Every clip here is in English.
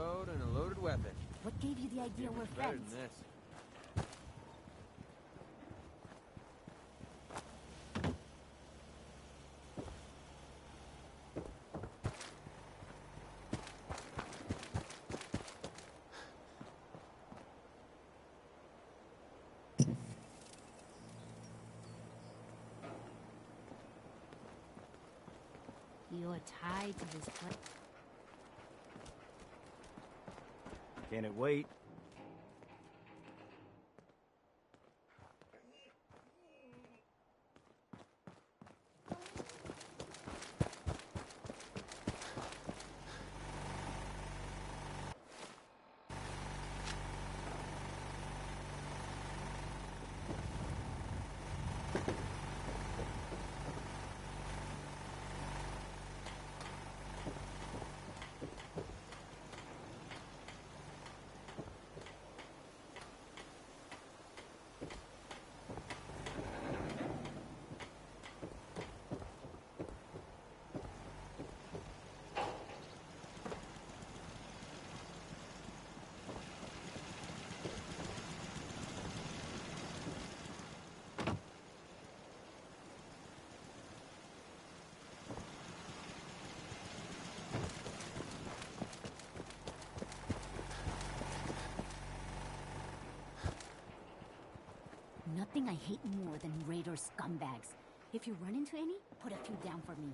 road and a loaded weapon. What gave you the idea we're Better friends? than this. You're tied to this place. Can it wait? Nothing I hate more than Raider scumbags. If you run into any, put a few down for me.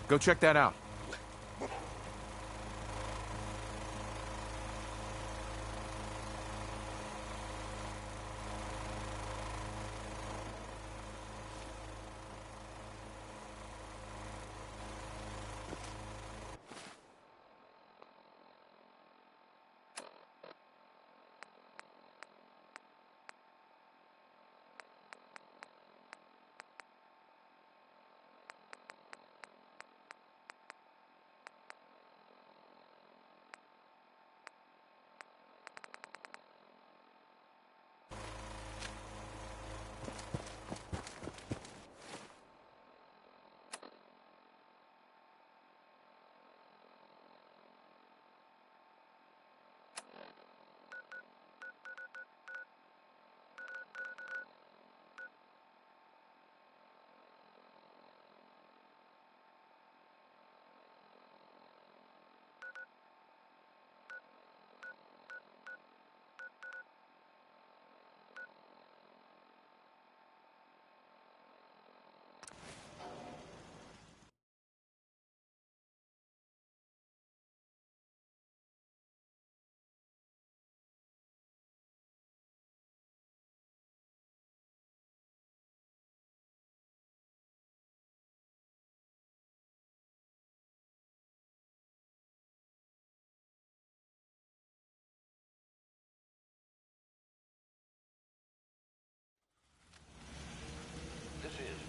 Go check that out.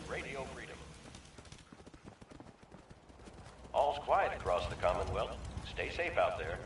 Radio Freedom. All's quiet across the Commonwealth. Stay safe out there.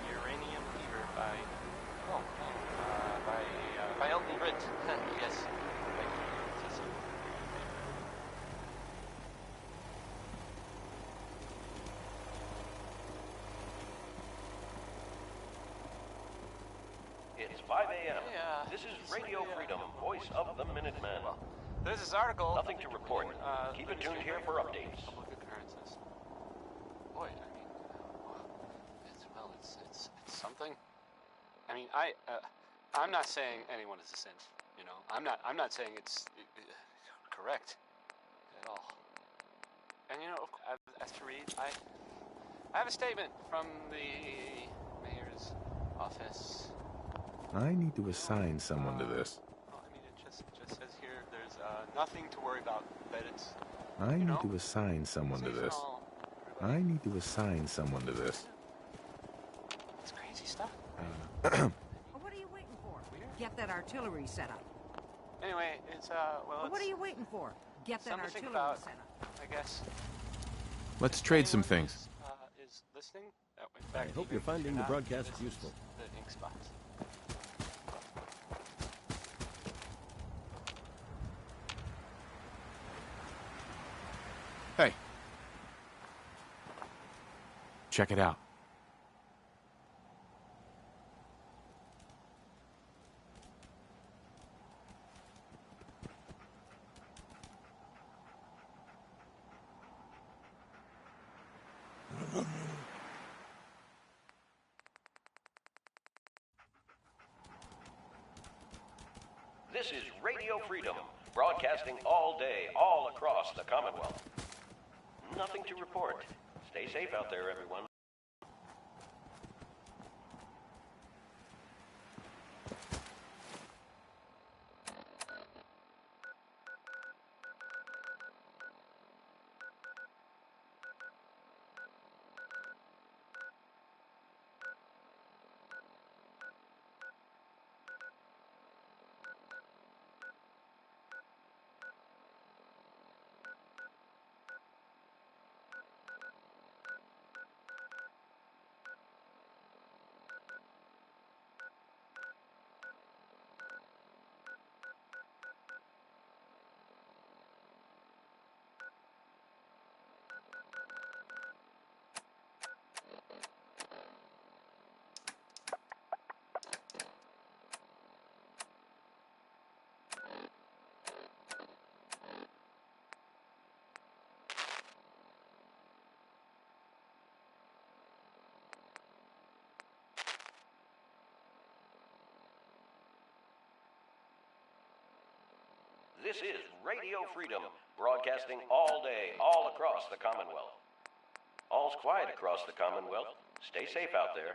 Uranium Fever by Elton Britt. Yes. It's 5 a.m. Yeah, This is Radio Freedom, voice of the Minutemen. Well, there's this article. Nothing to report. Keep it tuned here for updates. Public occurrences. Boy, I mean, it's something. I mean, I'm not saying anyone is a saint. You know, I'm not saying it's correct at all. And you know, as to read, I have a statement from the mayor's office. I need to assign someone to this. Well, Nothing to worry about. But it's I you need know, to assign someone to safe and this. all. I need to assign someone to this. It's crazy stuff. Well, what are you waiting for? Weird. Get that artillery set up. Anyway, it's well, Well, what are it's you waiting for? Get that something to think artillery about, set up. I guess. Let's trade some Anyone things. Is listening? In I fact, hope even you're if finding the not, broadcast this is useful. The ink spots. Hey. Check it out. This is Radio Freedom, broadcasting all day, all across the Commonwealth. Nothing to report. Stay safe out there, everyone. This is Radio Freedom, broadcasting all day, all across the Commonwealth. All's quiet across the Commonwealth. Stay safe out there.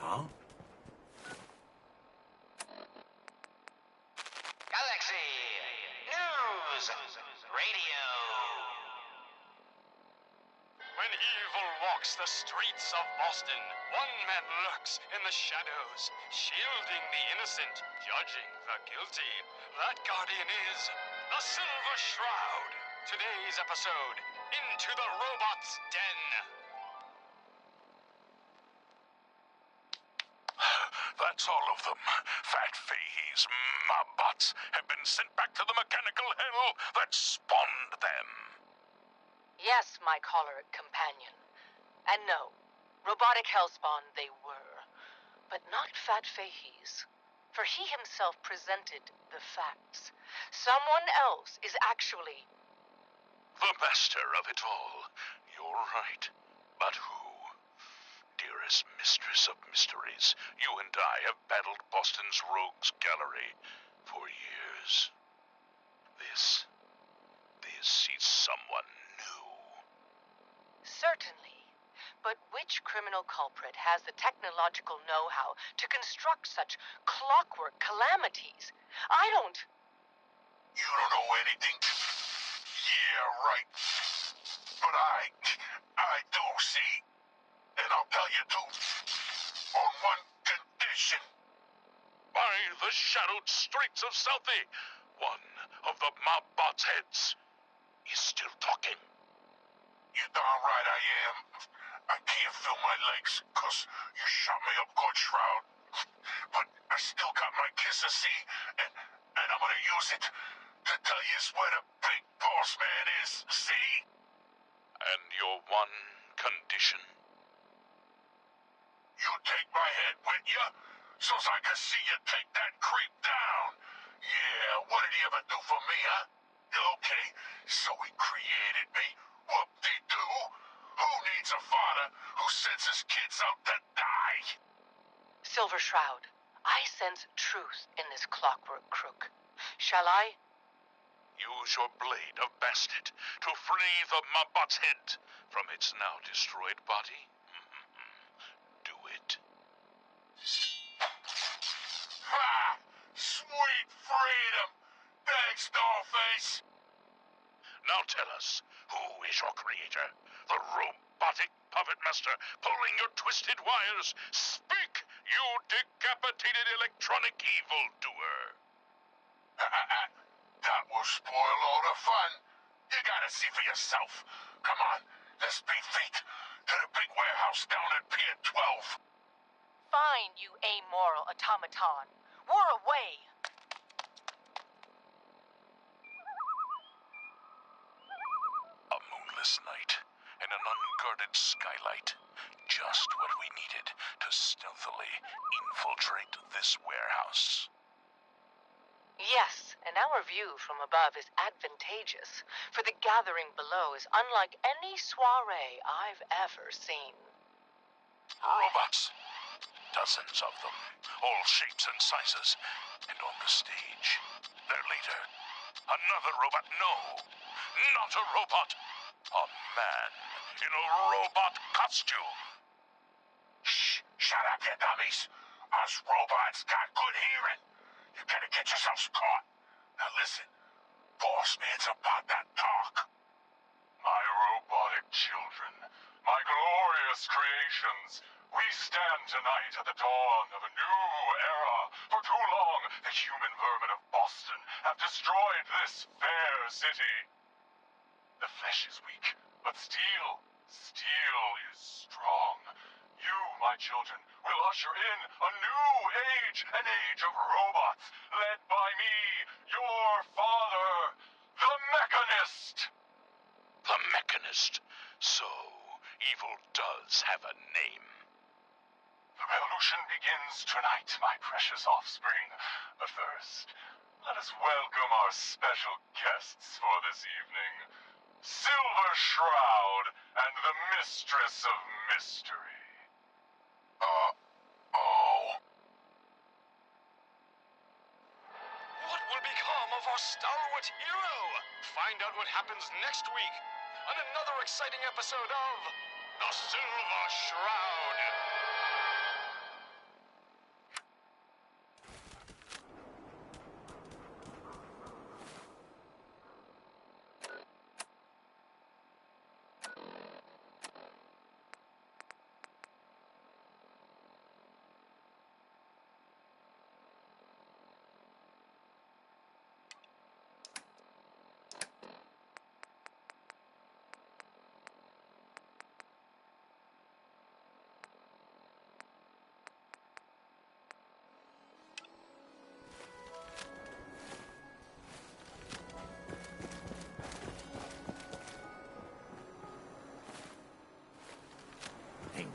Huh? Galaxy News Radio. When evil walks the streets of Boston, one man lurks in the shadows, shielding the innocent, judging the guilty. That guardian is the Silver Shroud. Today's episode, Into the Robot's Den. That's all of them. Fat Fahey's Mobots have been sent back to the mechanical hell that spawned them. Yes, my choleric companion. And no, robotic hellspawn they were, but not Fat Fahey's. For he himself presented the facts. Someone else is actually... The master of it all. You're right. But who? Dearest mistress of mysteries, you and I have battled Boston's rogues gallery for years. This is someone new. Certainly. But which criminal culprit has the technological know-how to construct such clockwork calamities? I don't... You don't know anything? Yeah, right. But I do, see? And I'll tell you too. On one condition. By the shadowed streets of Southie, one of the mob bot's heads is still talking. You're darn right I am. I can't feel my legs, 'cause you shot me up good, Shroud. But I still got my kiss of see, and I'm gonna use it to tell you where the big boss man is, see? And your one condition? You take my head with you, so's I can see you take that creep down. Yeah, what did he ever do for me, huh? Okay, so he created me. Whoop-de-doo. Who needs a father who sends his kids out to die? Silver Shroud, I sense truth in this clockwork crook. Shall I? Use your blade of bastard to free the Mobot's head from its now destroyed body. Do it. Ha! Sweet freedom! Thanks, Dollface! Now tell us, who is your creator? The robotic puppet master pulling your twisted wires? Speak, you decapitated electronic evildoer! That will spoil all the fun. You gotta see for yourself. Come on, let's beat feet to the big warehouse down at Pier 12. Fine, you amoral automaton. War away! A moonless night and an unguarded skylight. Just what we needed to stealthily infiltrate this warehouse. Yes, and our view from above is advantageous, for the gathering below is unlike any soiree I've ever seen. Robots. Dozens of them, all shapes and sizes. And on the stage, their leader. Another robot. No, not a robot. A man in a robot costume. Shh, shut up, you dummies. Us robots got good hearing. You gotta get yourselves caught. Now listen, Boss Man's about that talk. My robotic children, my glorious creations, we stand tonight at the dawn of a new era. For too long, the human vermin of Boston have destroyed this fair city. The flesh is weak, but steel is strong. You, my children, will usher in a new age, an age of robots, led by me, your father, the Mechanist. The Mechanist. So, evil does have a name. The revolution begins tonight, my precious offspring. But first, let us welcome our special guests for this evening. Silver Shroud and the Mistress of Mystery. What will become of our stalwart hero? Find out what happens next week on another exciting episode of The Silver Shroud.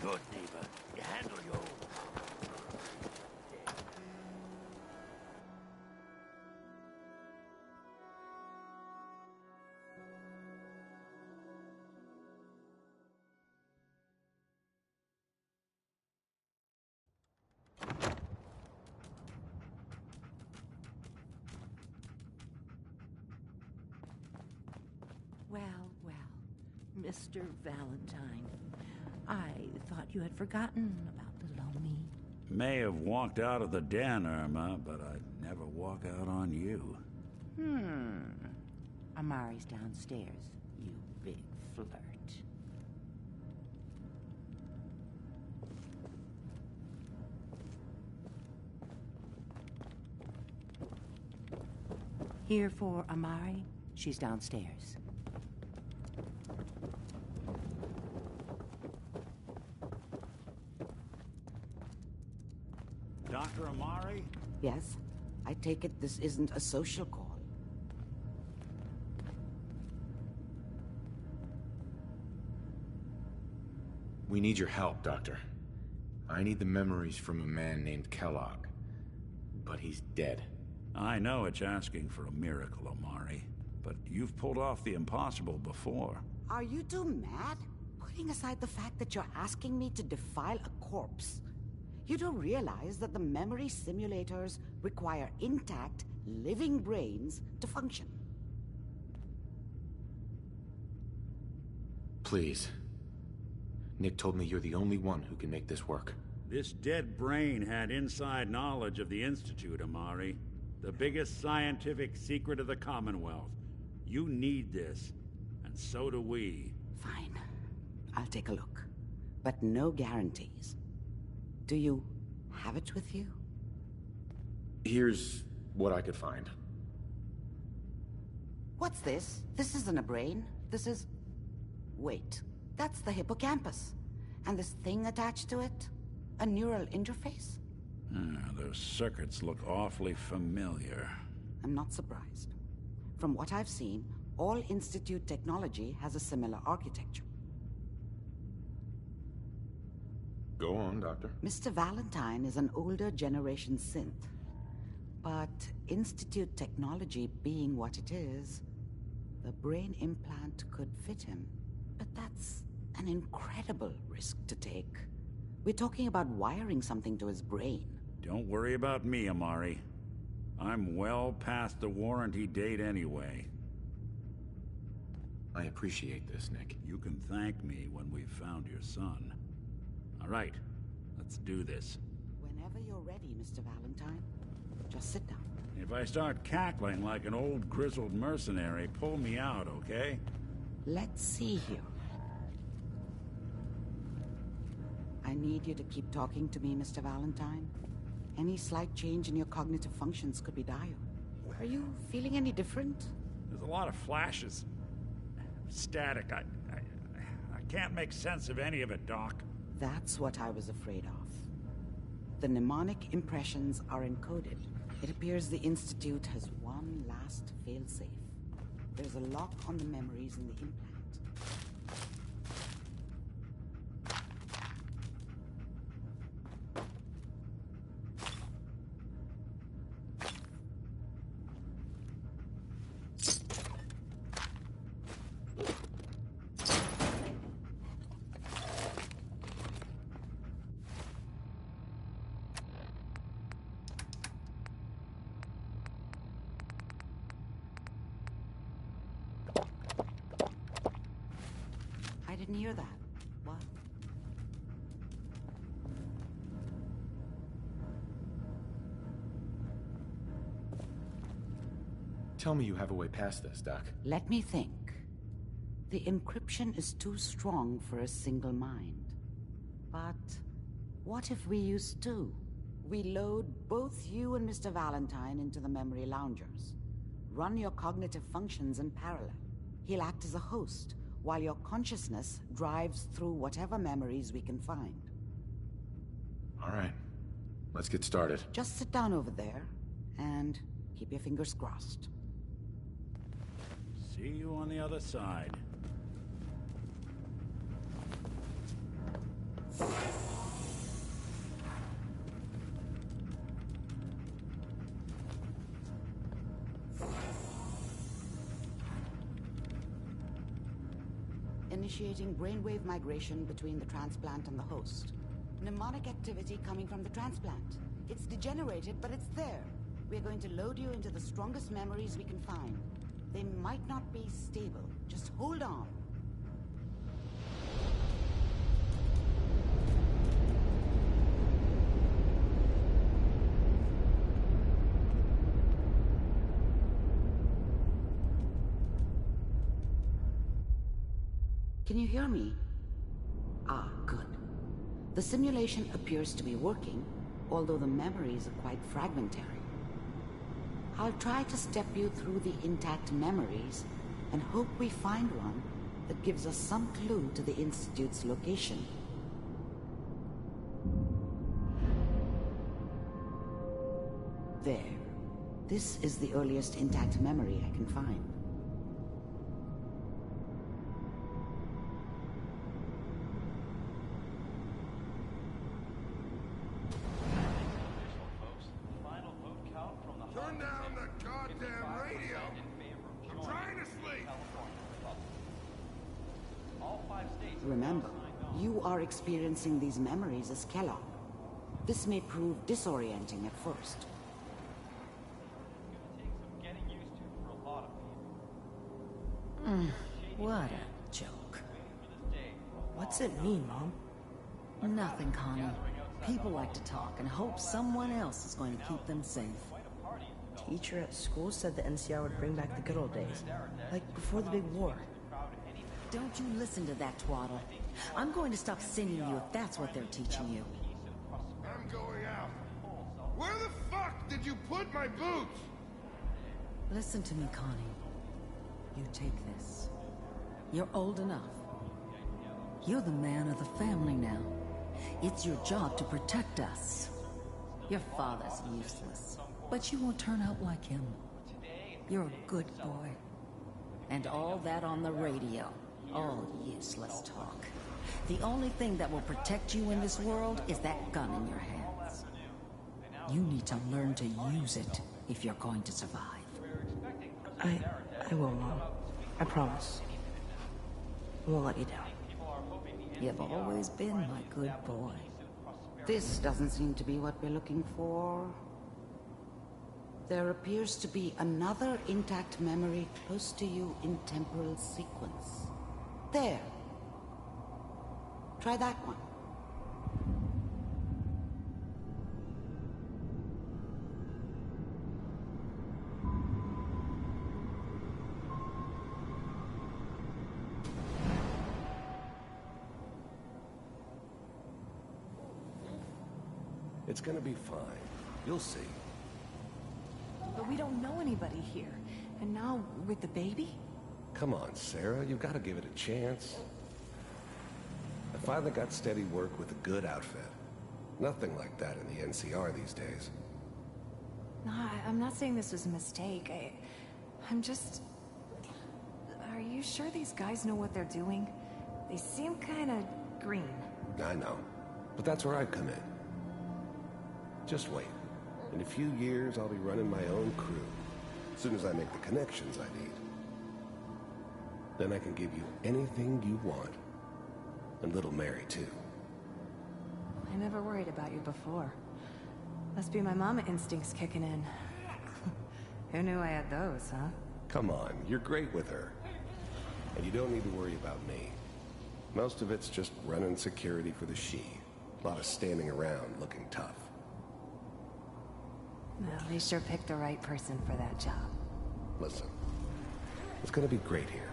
Good neighbor. You handle your own. Well, well, Mr. Valentine, I thought you had forgotten about the Lomi. May have walked out of the den, Irma, but I'd never walk out on you. Amari's downstairs, you big flirt. Here for Amari? She's downstairs. Dr. Amari? Yes? I take it this isn't a social call. We need your help, Doctor. I need the memories from a man named Kellogg. But he's dead. I know it's asking for a miracle, Amari, but you've pulled off the impossible before. Are you two mad? Putting aside the fact that you're asking me to defile a corpse, you do realize that the memory simulators require intact, living brains to function. Please. Nick told me you're the only one who can make this work. This dead brain had inside knowledge of the Institute, Amari. The biggest scientific secret of the Commonwealth. You need this, and so do we. Fine. I'll take a look. But no guarantees. Do you have it with you? Here's what I could find. What's this? This isn't a brain. This is... Wait. That's the hippocampus. And this thing attached to it? A neural interface? Those circuits look awfully familiar. I'm not surprised. From what I've seen, all Institute technology has a similar architecture. Go on, Doctor. Mr. Valentine is an older generation synth. But Institute technology being what it is, the brain implant could fit him. But that's an incredible risk to take. We're talking about wiring something to his brain. Don't worry about me, Amari. I'm well past the warranty date anyway. I appreciate this, Nick. You can thank me when we've found your son. All right, let's do this. Whenever you're ready, Mr. Valentine. Just sit down. If I start cackling like an old grizzled mercenary, pull me out, okay? Let's see here. I need you to keep talking to me, Mr. Valentine. Any slight change in your cognitive functions could be dire. Are you feeling any different? There's a lot of flashes. Static. I can't make sense of any of it, Doc. That's what I was afraid of. The mnemonic impressions are encoded. It appears the Institute has one last failsafe. There's a lock on the memories in the implant. I didn't hear that. What? Tell me you have a way past this, Doc. Let me think. The encryption is too strong for a single mind. But what if we use two? We load both you and Mr. Valentine into the memory loungers. Run your cognitive functions in parallel. He'll act as a host, while your consciousness drives through whatever memories we can find. All right. Let's get started. Just sit down over there, and keep your fingers crossed. See you on the other side. initiating brainwave migration between the transplant and the host. Mnemonic activity coming from the transplant. It's degenerated, but it's there. We're going to load you into the strongest memories we can find. They might not be stable. Just hold on. Can you hear me? Ah, good. The simulation appears to be working, although the memories are quite fragmentary. I'll try to step you through the intact memories and hope we find one that gives us some clue to the Institute's location. There. This is the earliest intact memory I can find. Turn down the goddamn radio! I'm trying to sleep! Remember, you are experiencing these memories as Kellogg. This may prove disorienting at first. What a joke. What's it mean, Mom? Nothing, Connie. People like to talk and hope someone else is going to keep them safe. Teacher at school said the NCR would bring back the good old days, like before the big war. Don't you listen to that twaddle. I'm going to stop singing you if that's what they're teaching you. I'm going out. Where the fuck did you put my boots? Listen to me, Connie. You take this. You're old enough. You're the man of the family now. It's your job to protect us. Your father's useless, but you won't turn out like him. You're a good boy. And all that on the radio. All useless talk. The only thing that will protect you in this world is that gun in your hands. You need to learn to use it if you're going to survive. I will, Mom. I promise. I won't let you down. You've always been my good boy. This doesn't seem to be what we're looking for. There appears to be another intact memory close to you in temporal sequence. There. Try that one. It's gonna be fine. You'll see. But we don't know anybody here. And now, with the baby? Come on, Sarah. You've got to give it a chance. I finally got steady work with a good outfit. Nothing like that in the NCR these days. No, I'm not saying this was a mistake. I'm just... Are you sure these guys know what they're doing? They seem kind of green. I know. But that's where I come in. Just wait. In a few years, I'll be running my own crew. As soon as I make the connections I need. Then I can give you anything you want. And little Mary, too. I never worried about you before. Must be my mama instincts kicking in. Who knew I had those, huh? Come on, you're great with her. And you don't need to worry about me. Most of it's just running security for the She. A lot of standing around looking tough. Well, they sure picked the right person for that job. Listen, it's gonna be great here.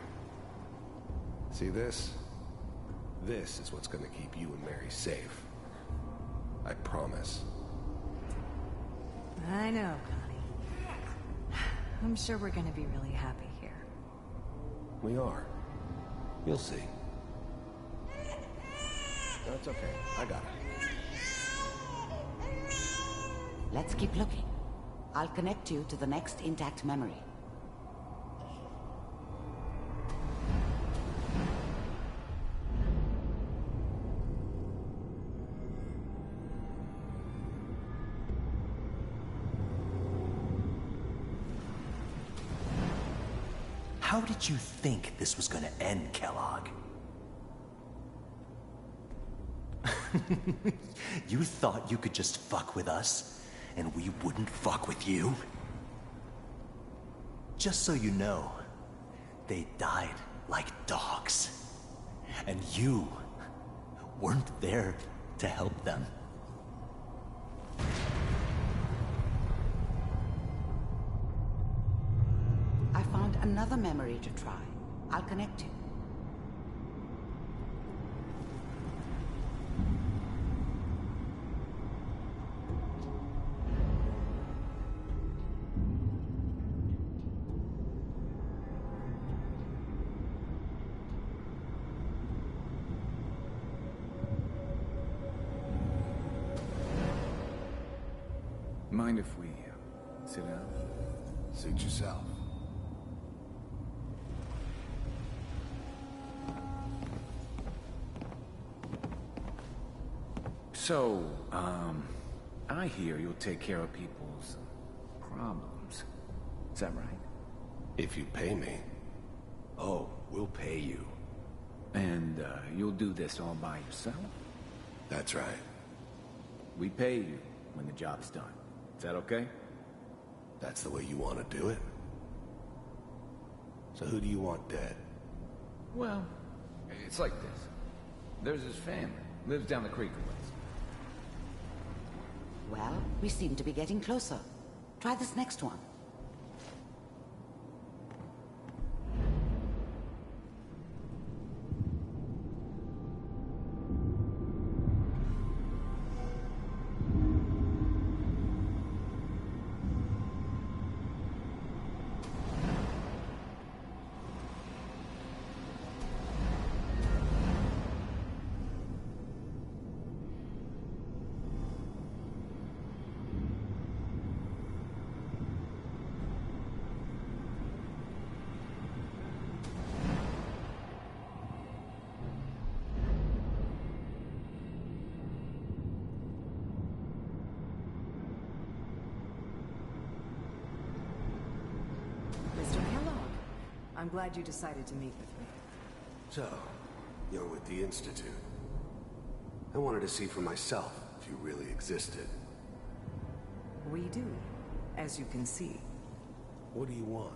See this? This is what's gonna keep you and Mary safe. I promise. I know, Connie. I'm sure we're gonna be really happy here. We are. You'll see. That's okay. I got it. Let's keep looking. I'll connect you to the next intact memory. How did you think this was gonna end, Kellogg? You thought you could just fuck with us, and we wouldn't fuck with you? Just so you know, they died like dogs. And you weren't there to help them. I found another memory to try. I'll connect you. Mind if we sit down? Suit yourself. So, I hear you'll take care of people's problems. Is that right? If you pay me. Oh, we'll pay you. And, you'll do this all by yourself? That's right. We pay you when the job's done. Is that okay? That's the way you want to do it? So who do you want dead? Well, it's like this. There's his family. Lives down the creek a ways. Well, we seem to be getting closer. Try this next one. Mr. Kellogg, I'm glad you decided to meet with me. So, you're with the Institute. I wanted to see for myself if you really existed. We do, as you can see. What do you want?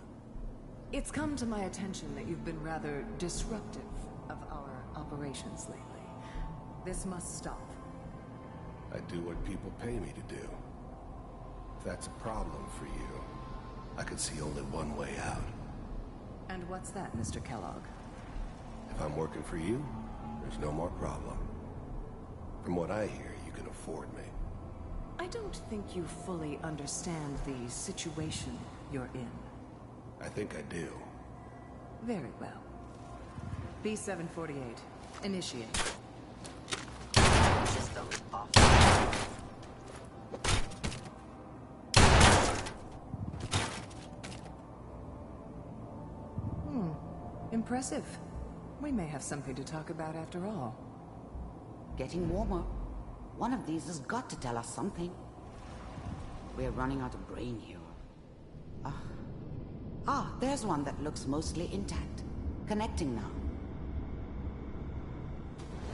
It's come to my attention that you've been rather disruptive of our operations lately. This must stop. I do what people pay me to do. If that's a problem for you, I could see only one way out. And what's that, Mr. Kellogg? If I'm working for you, there's no more problem. From what I hear, you can afford me. I don't think you fully understand the situation you're in. I think I do. Very well. B-748, initiate. System off. Impressive. We may have something to talk about after all. Getting warmer. One of these has got to tell us something. We're running out of brain here. There's one that looks mostly intact. Connecting now.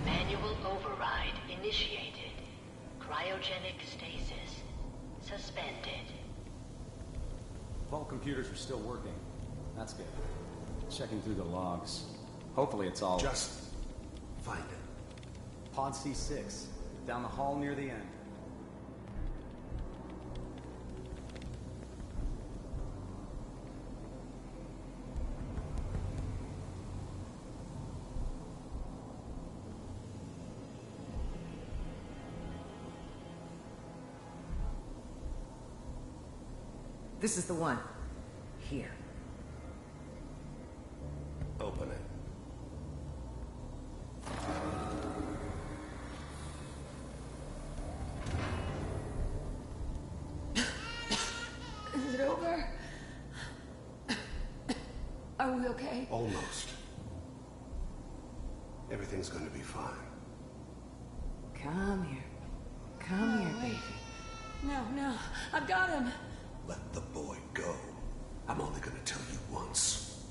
Manual override initiated. Cryogenic stasis suspended. Vault computers are still working. That's good. Checking through the logs. Hopefully it's all... Just find it. Pod C6. Down the hall near the end. This is the one. Here. Open it. Is it over? Are we okay? Almost. Everything's going to be fine. Come here. Come here, baby. No, I've got him. Let the boy go. I'm only going to tell you once.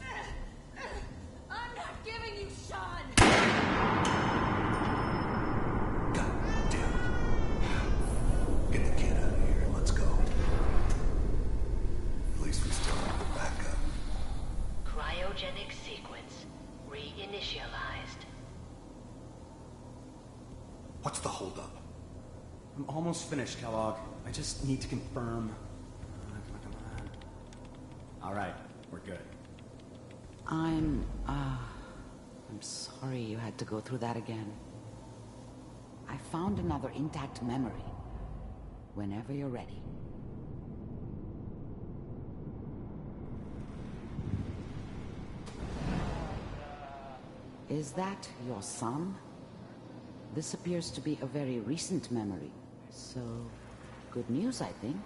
I'm not giving you Sean! God What's the holdup? I'm almost finished, Kellogg. I just need to confirm. Come on. All right, we're good. I'm sorry you had to go through that again. I found another intact memory. Whenever you're ready. Is that your son? This appears to be a very recent memory. So, good news, I think.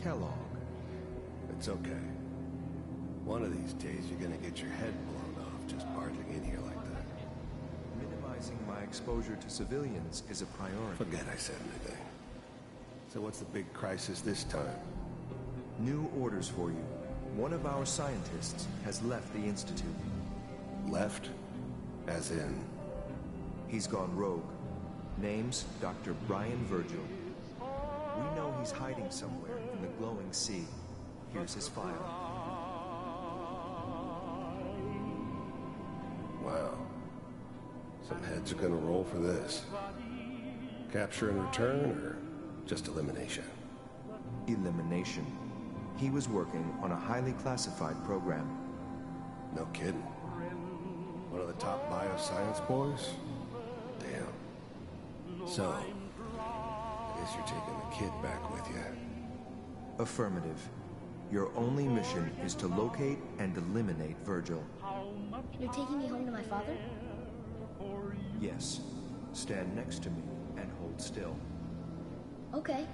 Kellogg. It's okay. One of these days you're gonna get your head blown off just barging in here like that. Minimizing my exposure to civilians is a priority. Forget I said anything. So what's the big crisis this time? New orders for you. One of our scientists has left the Institute. Left? As in? He's gone rogue. Name's Dr. Brian Virgil. We know he's hiding somewhere in the glowing sea. Here's his file. Wow. Some heads are gonna roll for this. Capture and return, or just elimination? Elimination. He was working on a highly classified program. No kidding. One of the top bioscience boys? Damn. So, I guess you're taking the kid back with you. Affirmative. Your only mission is to locate and eliminate Virgil. You're taking me home to my father? Yes. Stand next to me and hold still. Okay.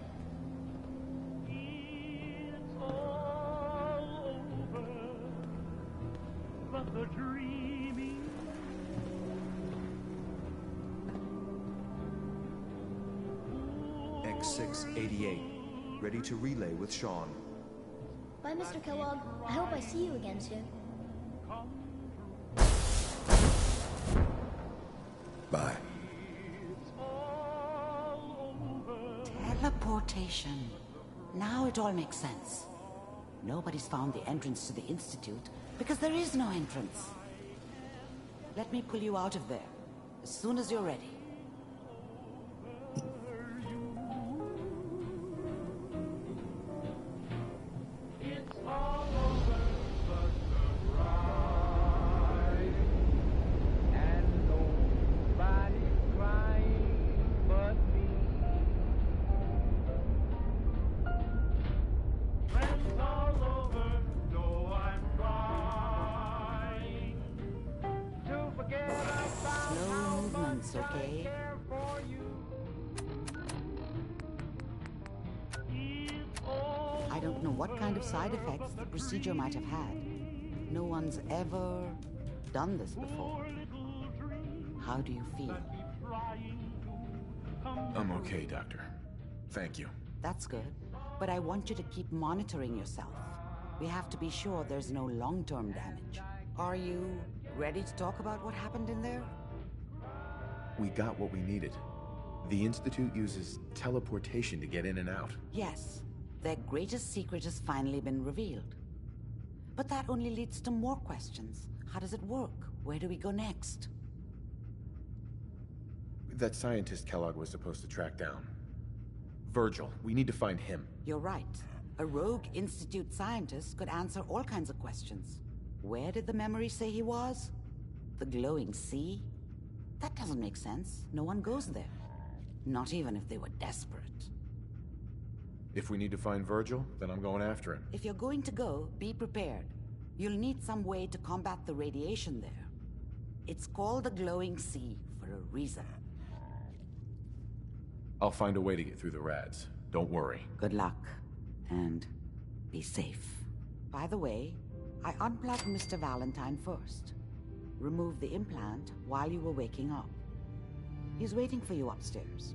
X688. Ready to relay with Sean. Bye, Mr. Kellogg. I hope I see you again soon. Bye. Teleportation. Now it all makes sense. Nobody's found the entrance to the Institute because there is no entrance. Let me pull you out of there as soon as you're ready. Okay? I don't know what kind of side effects the procedure might have had. No one's ever done this before. How do you feel? I'm okay, Doctor. Thank you. That's good. But I want you to keep monitoring yourself. We have to be sure there's no long-term damage. Are you ready to talk about what happened in there? We got what we needed. The Institute uses teleportation to get in and out. Yes. Their greatest secret has finally been revealed. But that only leads to more questions. How does it work? Where do we go next? That scientist Kellogg was supposed to track down. Virgil. We need to find him. You're right. A rogue Institute scientist could answer all kinds of questions. Where did the memory say he was? The glowing sea? That doesn't make sense. No one goes there. Not even if they were desperate. If we need to find Virgil, then I'm going after him. If you're going to go, be prepared. You'll need some way to combat the radiation there. It's called the glowing sea for a reason. I'll find a way to get through the rads. Don't worry. Good luck. And be safe. By the way, I unplugged Mr. Valentine first. Remove the implant while you were waking up. He's waiting for you upstairs.